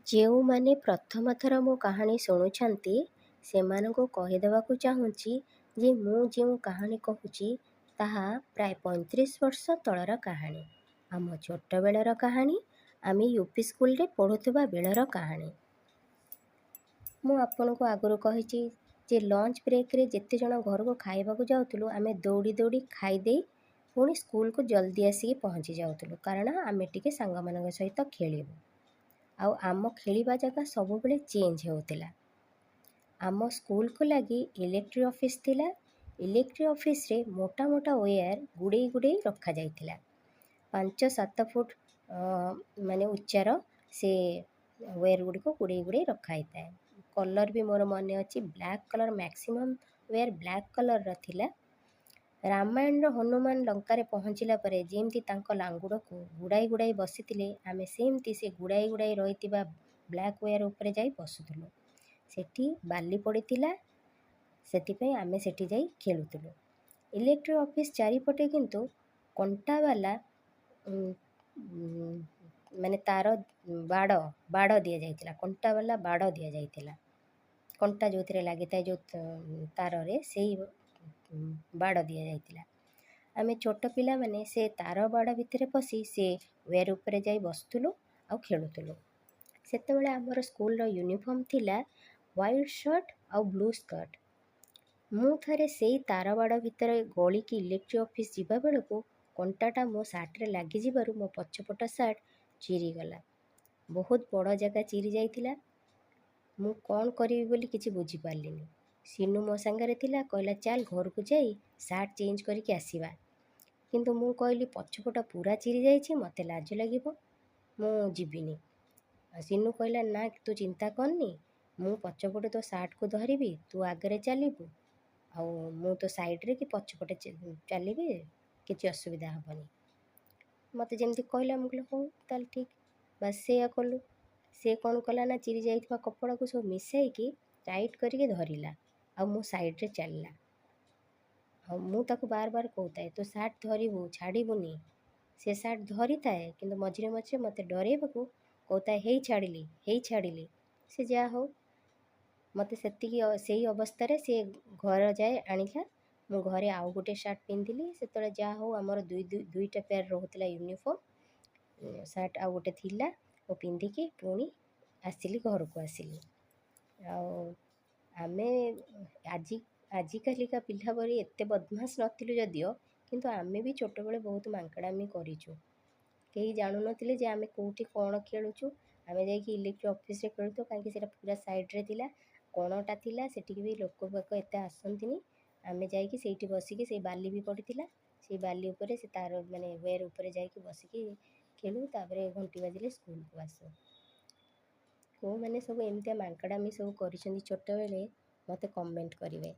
ଯେଉଁମାନେ ପ୍ରଥମ ଥର ମୋ କାହାଣୀ ଶୁଣୁଛନ୍ତି ସେମାନଙ୍କୁ କହିଦେବାକୁ ଚାହୁଁଛି ଯେ ମୁଁ ଯେଉଁ କାହାଣୀ କହୁଛି ତାହା ପ୍ରାୟ 35 ବର୍ଷ ତଳର କାହାଣୀ। ଆମ ଛୋଟବେଳର କାହାଣୀ, ଆମେ ୟୁପି ସ୍କୁଲରେ ପଢ଼ୁଥିବା ବେଳର କାହାଣୀ। ମୁଁ ଆପଣଙ୍କୁ ଆଗରୁ କହିଛି ଯେ ଲଞ୍ଚ ବ୍ରେକ୍ରେ ଯେତେ ଜଣ ଘରକୁ ଖାଇବାକୁ ଯାଉଥିଲୁ ଆମେ ଦୌଡ଼ି ଦୌଡ଼ି ଖାଇଦେଇ ପୁଣି ସ୍କୁଲକୁ ଜଲ୍ଦି ଆସିକି ପହଞ୍ଚି ଯାଉଥିଲୁ, କାରଣ ଆମେ ଟିକେ ସାଙ୍ଗମାନଙ୍କ ସହିତ ଖେଳିବୁ। ଆଉ ଆମ ଖେଳିବା ଜାଗା ସବୁବେଳେ ଚେଞ୍ଜ ହେଉଥିଲା। ଆମ ସ୍କୁଲକୁ ଲାଗି ଇଲେକ୍ଟ୍ରି ଅଫିସ୍ ଥିଲା। ଇଲେକ୍ଟ୍ରି ଅଫିସ୍ରେ ମୋଟା ମୋଟା ୱେୟାର ଗୁଡ଼େଇ ଗୁଡ଼େଇ ରଖାଯାଇଥିଲା। 5-7 ଫୁଟ ମାନେ ଉଚ୍ଚାର ସେ ୱେୟାର ଗୁଡ଼ିକୁ ଗୁଡ଼େଇ ଗୁଡ଼େଇ ରଖା ହେଇଥାଏ। କଲର୍ ବି ମୋର ମନେ ଅଛି, black collar, maximum wear black କଲର୍ର ଥିଲା। ରାମାୟଣର ହନୁମାନ ଲଙ୍କାରେ ପହଞ୍ଚିଲା ପରେ ଯେମିତି ତାଙ୍କ ଲାଙ୍ଗୁଡ଼କୁ ଗୁଡ଼ାଇ ଗୁଡ଼ାଇ ବସିଥିଲେ, ଆମେ ସେମିତି ସେ ଗୁଡ଼ାଇ ଗୁଡ଼ାଇ ରହିଥିବା ବ୍ଲାକ୍ ୱେୟାର ଉପରେ ଯାଇ ବସୁଥିଲୁ। ସେଠି ବାଲି ପଡ଼ିଥିଲା, ସେଥିପାଇଁ ଆମେ ସେଠି ଯାଇ ଖେଳୁଥିଲୁ। ଇଲେକ୍ଟ୍ରି ଅଫିସ୍ ଚାରିପଟେ କିନ୍ତୁ କଣ୍ଟାବାଲା ମାନେ ତାର ବାଡ଼ ଦିଆଯାଇଥିଲା। କଣ୍ଟାବାଲା ବାଡ଼ ଦିଆଯାଇଥିଲା। କଣ୍ଟା ଯେଉଁଥିରେ ଲାଗିଥାଏ ଯେଉଁ ତାରରେ, ସେଇ ବାଡ଼ ଦିଆଯାଇଥିଲା। ଆମେ ଛୋଟ ପିଲାମାନେ ସେ ତାର ବାଡ଼ ଭିତରେ ପଶି ସେ ୱେୟାର ଉପରେ ଯାଇ ବସୁଥିଲୁ ଆଉ ଖେଳୁଥିଲୁ। ସେତେବେଳେ ଆମର ସ୍କୁଲର ୟୁନିଫର୍ମ ଥିଲା ହ୍ୱାଇଟ୍ ସାର୍ଟ ଆଉ ବ୍ଲୁ ସ୍କର୍ଟ। ମୁଁ ଥରେ ସେଇ ତାର ବାଡ଼ ଭିତରେ ଗଳିକି ଇଲେକ୍ଟ୍ରି ଅଫିସ୍ ଯିବା ବେଳକୁ କଣ୍ଟାଟା ମୋ ସାର୍ଟରେ ଲାଗିଯିବାରୁ ମୋ ପଛପଟ ସାର୍ଟ ଚିରିଗଲା। ବହୁତ ବଡ଼ ଜାଗା ଚିରି ଯାଇଥିଲା। ମୁଁ କ'ଣ କରିବି ବୋଲି କିଛି ବୁଝିପାରିଲିନି। ସିନୁ ମୋ ସାଙ୍ଗରେ ଥିଲା, କହିଲା ଚାଲ ଘରକୁ ଯାଇ ସାର୍ଟ ଚେଞ୍ଜ କରିକି ଆସିବା। କିନ୍ତୁ ମୁଁ କହିଲି ପଛପଟ ପୁରା ଚିରି ଯାଇଛି, ମୋତେ ଲାଜ ଲାଗିବ, ମୁଁ ଯିବିନି। ସିନୁ କହିଲା ନା ତୁ ଚିନ୍ତା କରନି, ମୁଁ ପଛପଟେ ତୋ ସାର୍ଟକୁ ଧରିବି, ତୁ ଆଗରେ ଚାଲିବୁ ଆଉ ମୁଁ ତୋ ସାଇଡ଼୍ରେ କି ପଛପଟେ ଚାଲିବି, କିଛି ଅସୁବିଧା ହେବନି। ମୋତେ ଯେମିତି କହିଲା ମୁଁ କହିଲି ହଉ ତାହେଲେ ଠିକ୍। ବାସ୍ ସେଇଆ କଲୁ। ସେ କ'ଣ କଲା ନା ଚିରି ଯାଇଥିବା କପଡ଼ାକୁ ସବୁ ମିଶାଇକି ଟାଇଟ୍ କରିକି ଧରିଲା ଆଉ ମୋ ସାଇଡ଼୍ରେ ଚାଲିଲା। ଆଉ ମୁଁ ତାକୁ ବାର ବାର କହୁଥାଏ ତୁ ସାର୍ଟ ଧରିବୁ, ଛାଡ଼ିବୁନି। ସେ ସାର୍ଟ ଧରିଥାଏ କିନ୍ତୁ ମଝିରେ ମଝିରେ ମୋତେ ଡରେଇବାକୁ କହୁଥାଏ ହେଇ ଛାଡ଼ିଲି, ହେଇ ଛାଡ଼ିଲି। ସେ ଯାହା ହଉ ମୋତେ ସେଇ ଅବସ୍ଥାରେ ସେ ଘର ଯାଏ ଆଣିଲା। ମୁଁ ଘରେ ଆଉ ଗୋଟେ ସାର୍ଟ ପିନ୍ଧିଲି। ସେତେବେଳେ ଯାହା ହଉ ଆମର ଦୁଇଟା ପେୟାର ରହୁଥିଲା ୟୁନିଫର୍ମ ସାର୍ଟ, ଆଉ ଗୋଟେ ଥିଲା। ମୁଁ ପିନ୍ଧିକି ପୁଣି ଆସିଲି, ଘରକୁ ଆସିଲି। ଆଉ ଆମେ ଆଜିକାଲିକା ପିଲା ଭଳି ଏତେ ବଦମାସ ନଥିଲୁ ଯଦିଓ, କିନ୍ତୁ ଆମେ ବି ଛୋଟବେଳେ ବହୁତ ମାଙ୍କଡ଼ାମି କରିଛୁ। କେହି ଜାଣୁନଥିଲେ ଯେ ଆମେ କେଉଁଠି କ'ଣ ଖେଳୁଛୁ। ଆମେ ଯାଇକି ଇଲେକ୍ଟ୍ରି ଅଫିସ୍ରେ ଖେଳୁଥିଲୁ, କାହିଁକି ସେଇଟା ପୁରା ସାଇଡ଼୍ରେ ଥିଲା, କଣଟା ଥିଲା, ସେଠିକି ବି ଲୋକ ବାକ ଏତେ ଆସନ୍ତିନି। ଆମେ ଯାଇକି ସେଇଠି ବସିକି, ସେଇ ବାଲି ବି ପଡ଼ିଥିଲା, ସେଇ ବାଲି ଉପରେ ସେ ତାର ମାନେ ୱେୟାର ଉପରେ ଯାଇକି ବସିକି ଖେଳୁ। ତାପରେ ଘଣ୍ଟି ବାଜିଲେ ସ୍କୁଲକୁ ଆସୁ। କେଉଁମାନେ ସବୁ ଏମିତିଆ ମାଙ୍କଡ଼ାମି ସବୁ କରିଛନ୍ତି ଛୋଟବେଳେ ମୋତେ କମେଣ୍ଟ କରିବେ।